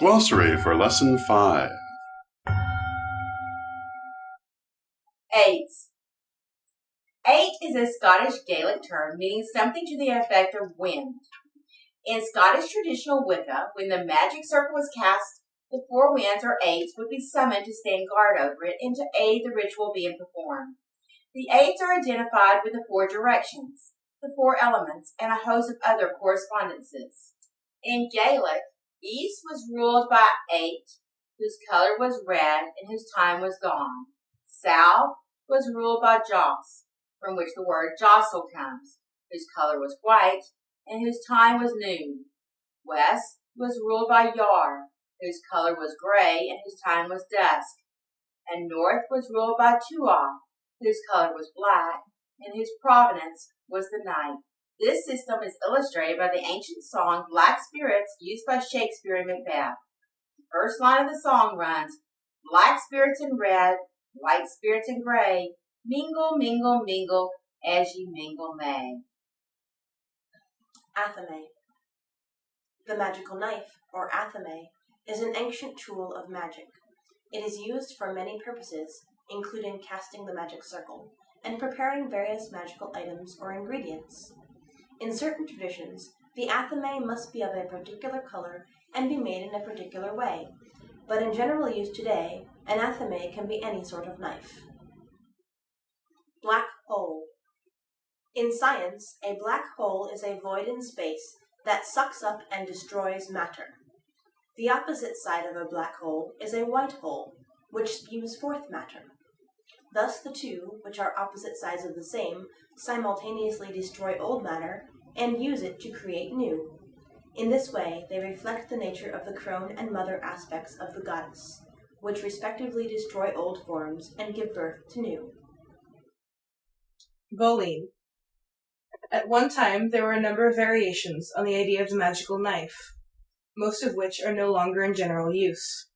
Glossary for Lesson 5. Eights. Eight is a Scottish Gaelic term meaning something to the effect of wind. In Scottish traditional Wicca, when the magic circle was cast, the four winds or eights would be summoned to stand guard over it and to aid the ritual being performed. The eights are identified with the four directions, the four elements, and a host of other correspondences. In Gaelic, East was ruled by Eight, whose color was red and whose time was gone. South was ruled by Joss, from which the word Jussel comes, whose color was white and whose time was noon. West was ruled by Yar, whose color was gray and whose time was dusk. And North was ruled by Tuath, whose color was black and whose provenance was the night. This system is illustrated by the ancient song Black Spirits used by Shakespeare in Macbeth. The first line of the song runs, "Black spirits in red, white spirits in gray, mingle, mingle, mingle, as ye mingle may." Athame. The magical knife, or athame, is an ancient tool of magic. It is used for many purposes, including casting the magic circle and preparing various magical items or ingredients. In certain traditions, the athame must be of a particular color and be made in a particular way, but in general use today, an athame can be any sort of knife. Black hole. In science, a black hole is a void in space that sucks up and destroys matter. The opposite side of a black hole is a white hole, which spews forth matter. Thus the two, which are opposite sides of the same, simultaneously destroy old matter and use it to create new. In this way, they reflect the nature of the crone and mother aspects of the goddess, which respectively destroy old forms and give birth to new. Bowling. At one time, there were a number of variations on the idea of the magical knife, most of which are no longer in general use.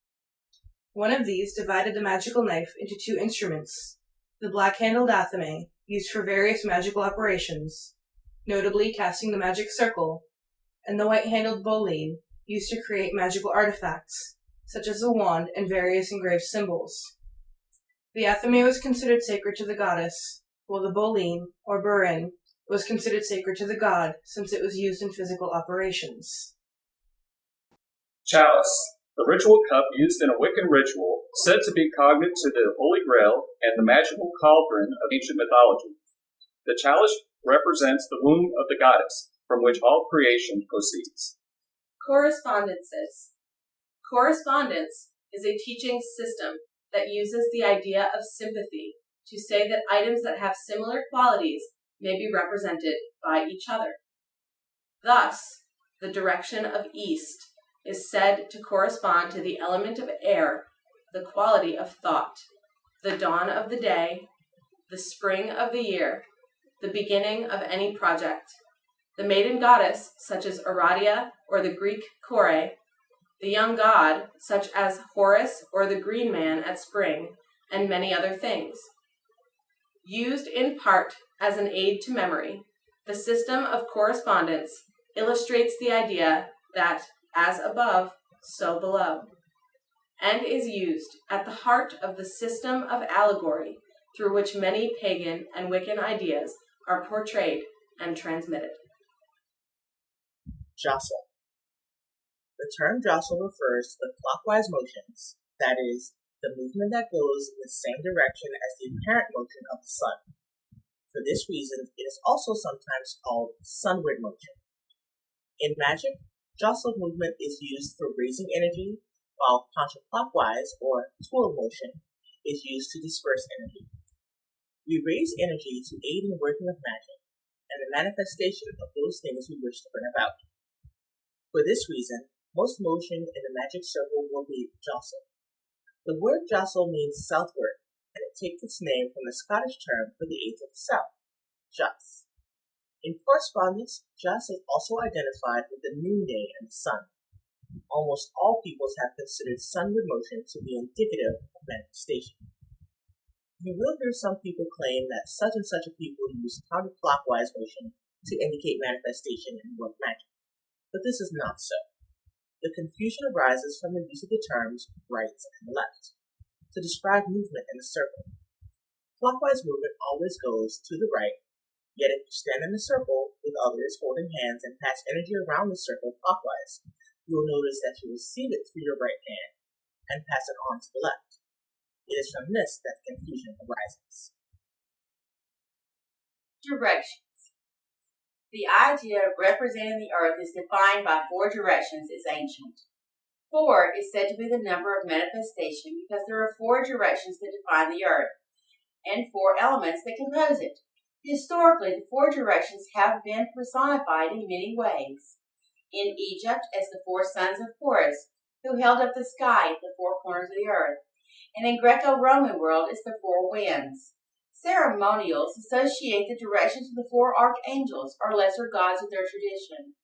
One of these divided the magical knife into two instruments, the black-handled athame, used for various magical operations, notably casting the magic circle, and the white-handled bowline, used to create magical artifacts, such as a wand and various engraved symbols. The athame was considered sacred to the goddess, while the bowline, or burin, was considered sacred to the god, since it was used in physical operations. Chalice, the ritual cup used in a Wiccan ritual, said to be cognate to the Holy Grail and the magical cauldron of ancient mythology. The chalice represents the womb of the goddess, from which all creation proceeds. Correspondences. Correspondence is a teaching system that uses the idea of sympathy to say that items that have similar qualities may be represented by each other. Thus, the direction of east is said to correspond to the element of air, the quality of thought, the dawn of the day, the spring of the year, the beginning of any project, the maiden goddess, such as Aradia or the Greek Kore, the young god, such as Horus or the green man at spring, and many other things. Used in part as an aid to memory, the system of correspondence illustrates the idea that as above, so below, and is used at the heart of the system of allegory through which many pagan and Wiccan ideas are portrayed and transmitted. Jussel. The term jostle refers to the clockwise motions, that is, the movement that goes in the same direction as the apparent motion of the sun. For this reason, it is also sometimes called sunward motion. In magic, jostle movement is used for raising energy, while counterclockwise, or twirl motion, is used to disperse energy. We raise energy to aid in the working of magic, and the manifestation of those things we wish to bring about. For this reason, most motion in the magic circle will be jostle. The word jostle means southward, and it takes its name from the Scottish term for the eighth of the south, Juss. In correspondence, Juss is also identified with the noonday and the sun. Almost all peoples have considered sunward motion to be indicative of manifestation. You will hear some people claim that such and such a people use counterclockwise motion to indicate manifestation and work magic, but this is not so. The confusion arises from the use of the terms right and left to describe movement in a circle. Clockwise movement always goes to the right, yet if you stand in a circle with others holding hands and pass energy around the circle clockwise, you will notice that you receive it through your right hand and pass it on to the left. It is from this that confusion arises. Directions. The idea of representing the earth is defined by 4 directions is ancient. 4 is said to be the number of manifestation because there are 4 directions that define the earth and 4 elements that compose it. Historically, the 4 directions have been personified in many ways. In Egypt, as the 4 sons of Horus, who held up the sky at the 4 corners of the earth, and in Greco-Roman world as the 4 winds. Ceremonials associate the directions with the 4 archangels, or lesser gods of their tradition.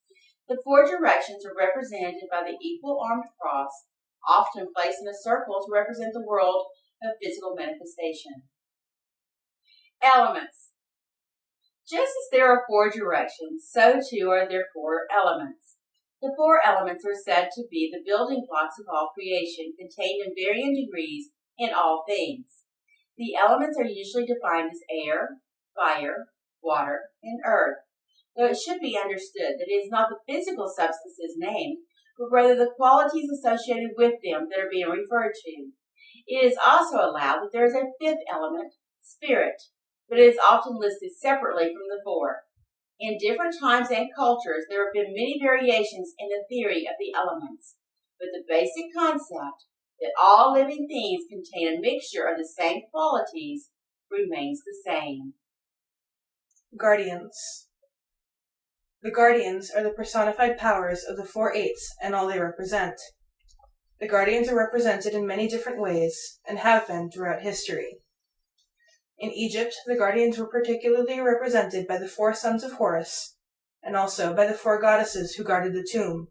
The 4 directions are represented by the equal-armed cross, often placed in a circle to represent the world of physical manifestation. Elements. Just as there are 4 directions, so too are there 4 elements. The 4 elements are said to be the building blocks of all creation, contained in varying degrees in all things. The elements are usually defined as air, fire, water, and earth, though it should be understood that it is not the physical substances named, but rather the qualities associated with them that are being referred to. It is also allowed that there is a 5th element, spirit, but it is often listed separately from the 4. In different times and cultures, there have been many variations in the theory of the elements, but the basic concept that all living things contain a mixture of the same qualities remains the same. Guardians. The guardians are the personified powers of the 4 eights and all they represent. The guardians are represented in many different ways and have been throughout history. In Egypt, the guardians were particularly represented by the 4 sons of Horus, and also by the 4 goddesses who guarded the tomb.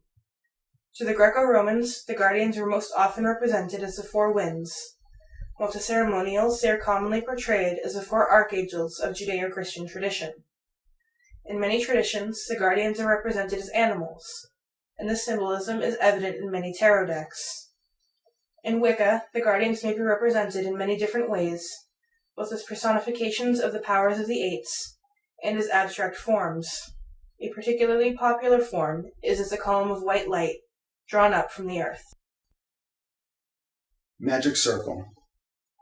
To the Greco-Romans, the guardians were most often represented as the 4 winds, while to ceremonials they are commonly portrayed as the 4 archangels of Judeo-Christian tradition. In many traditions, the guardians are represented as animals, and this symbolism is evident in many tarot decks. In Wicca, the guardians may be represented in many different ways, both as personifications of the powers of the eights and as abstract forms. A particularly popular form is as a column of white light drawn up from the earth. Magic circle.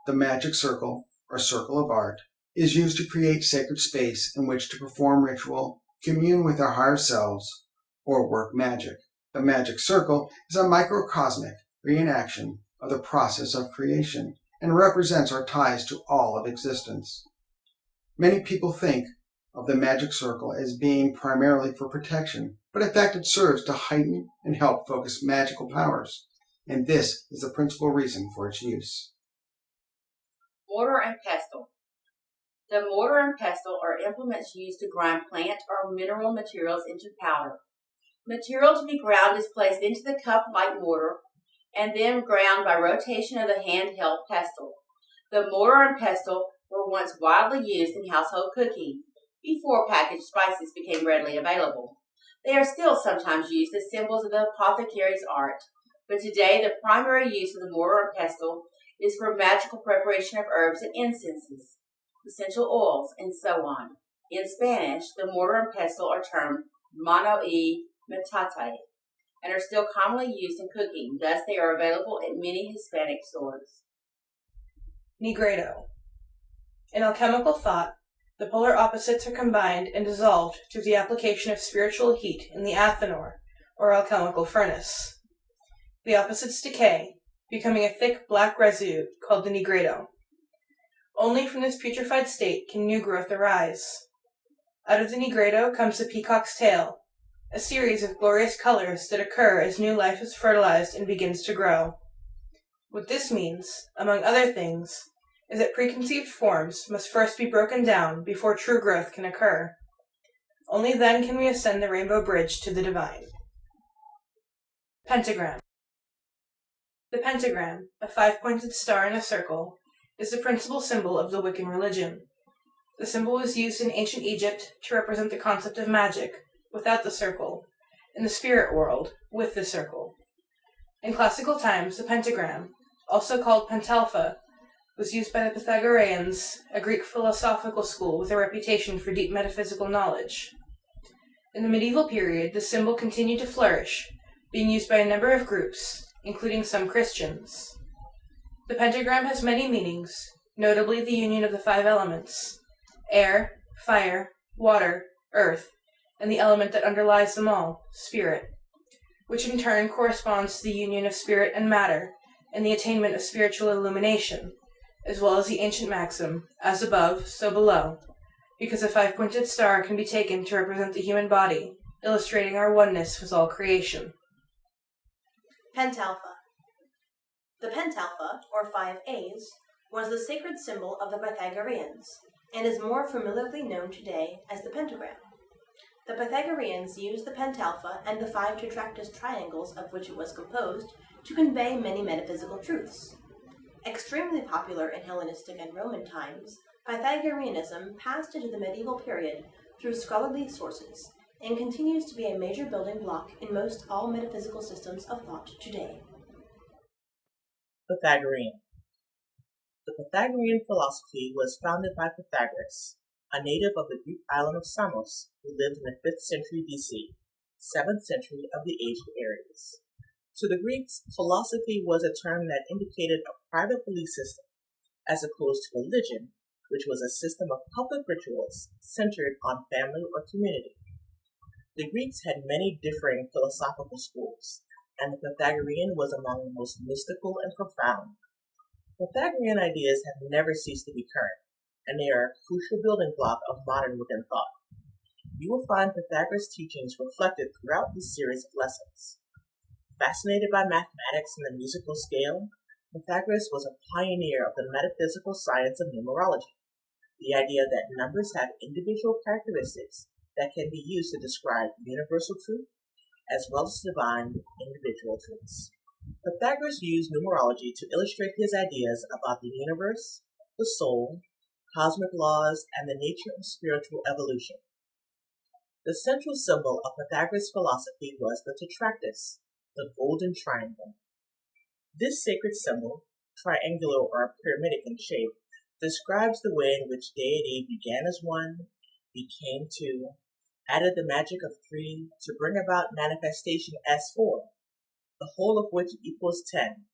The magic circle, or circle of art, is used to create sacred space in which to perform ritual, commune with our higher selves, or work magic. The magic circle is a microcosmic reenaction of the process of creation and represents our ties to all of existence. Many people think of the magic circle as being primarily for protection, but in fact it serves to heighten and help focus magical powers, and this is the principal reason for its use. Mortar and pestle. The mortar and pestle are implements used to grind plant or mineral materials into powder. Material to be ground is placed into the cup like mortar and then ground by rotation of the handheld pestle. The mortar and pestle were once widely used in household cooking before packaged spices became readily available. They are still sometimes used as symbols of the apothecary's art, but today the primary use of the mortar and pestle is for magical preparation of herbs and incenses, essential oils, and so on. In Spanish, the mortar and pestle are termed mano y metate and are still commonly used in cooking. Thus, they are available at many Hispanic stores. Nigredo. In alchemical thought, the polar opposites are combined and dissolved through the application of spiritual heat in the athanor, or alchemical furnace. The opposites decay, becoming a thick black residue called the nigredo. Only from this putrefied state can new growth arise. Out of the nigredo comes the peacock's tail, a series of glorious colors that occur as new life is fertilized and begins to grow. What this means, among other things, is that preconceived forms must first be broken down before true growth can occur. Only then can we ascend the rainbow bridge to the divine. Pentagram. The pentagram, a 5-pointed star in a circle, is the principal symbol of the Wiccan religion. The symbol was used in ancient Egypt to represent the concept of magic, without the circle, in the spirit world, with the circle, In classical times, the pentagram, also called Pentalpha, was used by the Pythagoreans, a Greek philosophical school with a reputation for deep metaphysical knowledge. In the medieval period, the symbol continued to flourish, being used by a number of groups, including some Christians. The pentagram has many meanings, notably the union of the 5 elements: air, fire, water, earth, and the element that underlies them all, spirit, which in turn corresponds to the union of spirit and matter and the attainment of spiritual illumination, as well as the ancient maxim, as above, so below, because a 5-pointed star can be taken to represent the human body, illustrating our oneness with all creation. Pentalpha. The Pentalpha, or 5 A's, was the sacred symbol of the Pythagoreans, and is more familiarly known today as the pentagram. The Pythagoreans used the Pentalpha and the 5 tetractys triangles of which it was composed to convey many metaphysical truths. Extremely popular in Hellenistic and Roman times, Pythagoreanism passed into the medieval period through scholarly sources and continues to be a major building block in most all metaphysical systems of thought today. Pythagorean. The Pythagorean philosophy was founded by Pythagoras, a native of the Greek island of Samos, who lived in the 5th century BC, 7th century of the age of Aries. To the Greeks, philosophy was a term that indicated a private belief system, as opposed to religion, which was a system of public rituals centered on family or community. The Greeks had many differing philosophical schools, and the Pythagorean was among the most mystical and profound. Pythagorean ideas have never ceased to be current, and they are a crucial building block of modern Wiccan thought. You will find Pythagoras' teachings reflected throughout this series of lessons. Fascinated by mathematics and the musical scale, Pythagoras was a pioneer of the metaphysical science of numerology, the idea that numbers have individual characteristics that can be used to describe universal truth, as well as divine individual truths. Pythagoras used numerology to illustrate his ideas about the universe, the soul, cosmic laws, and the nature of spiritual evolution. The central symbol of Pythagoras' philosophy was the tetractys, the golden triangle. This sacred symbol, triangular or pyramidic in shape, describes the way in which deity began as 1, became 2, added the magic of 3 to bring about manifestation as 4, the whole of which equals 10,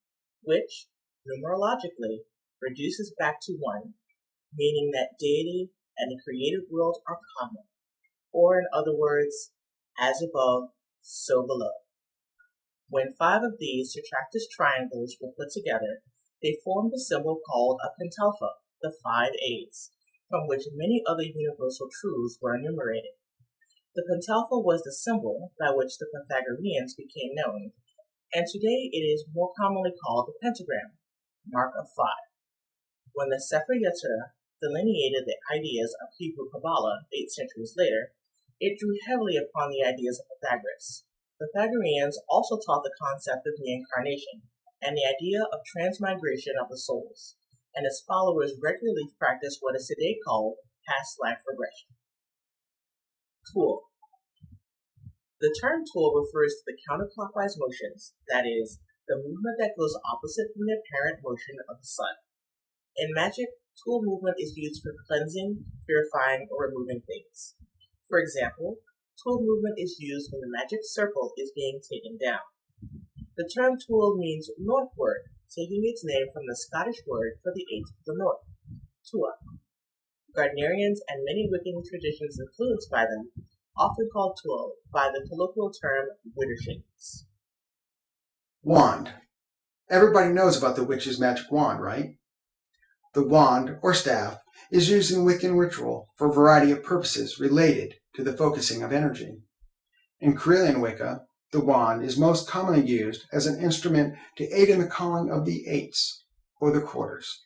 which, numerologically, reduces back to 1, meaning that deity and the created world are common, or in other words, as above, so below. When 5 of these tetractys triangles were put together, they formed a symbol called a pentalpha, the 5 A's, from which many other universal truths were enumerated. The pentalpha was the symbol by which the Pythagoreans became known, and today it is more commonly called the pentagram, mark of 5. When the Sefer Yetzirah delineated the ideas of Hebrew Kabbalah 8 centuries later, it drew heavily upon the ideas of Pythagoras. Pythagoreans also taught the concept of reincarnation and the idea of transmigration of the souls, and its followers regularly practice what is today called past life regression. Tool. The term tool refers to the counterclockwise motions, that is, the movement that goes opposite from the apparent motion of the sun. In magic, tool movement is used for cleansing, purifying, or removing things. For example, tool movement is used when the magic circle is being taken down. The term tool means northward, taking its name from the Scottish word for the 8 of the north, tua. Gardnerians and many Wiccan traditions influenced by them often call tool by the colloquial term widdershins. Wand. Everybody knows about the witch's magic wand, right? The wand, or staff, is used in Wiccan ritual for a variety of purposes related to the focusing of energy. In Correllian Wicca, the wand is most commonly used as an instrument to aid in the calling of the eights, or the quarters.